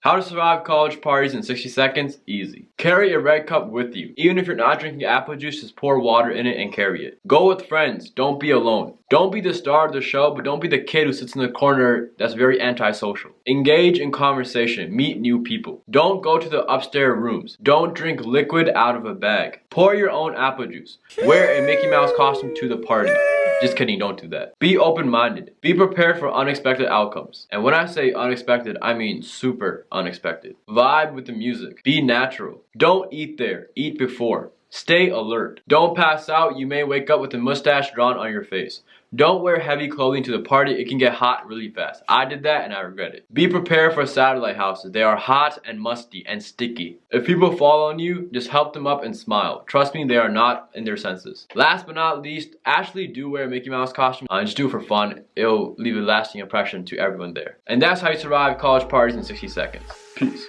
How to survive college parties in 60 seconds? Easy. Carry a red cup with you. Even if you're not drinking apple juice, just pour water in it and carry it. Go with friends. Don't be alone. Don't be the star of the show, but don't be the kid who sits in the corner that's very antisocial. Engage in conversation. Meet new people. Don't go to the upstairs rooms. Don't drink liquid out of a bag. Pour your own apple juice. Wear a Mickey Mouse costume to the party. Just kidding, don't do that. Be open-minded. Be prepared for unexpected outcomes. And when I say unexpected, I mean super unexpected. Vibe with the music. Be natural. Don't eat there. Eat before. Stay alert. Don't pass out. You may wake up with a mustache drawn on your face. Don't wear heavy clothing to the party. It can get hot really fast. I did that and I regret it. Be prepared for satellite houses. They are hot and musty and sticky. If people fall on you, just help them up and smile. Trust me, they are not in their senses. Last but not least, actually do wear a Mickey Mouse costume. Just do it for fun. It'll leave a lasting impression to everyone there. And that's how you survive college parties in 60 seconds. Peace.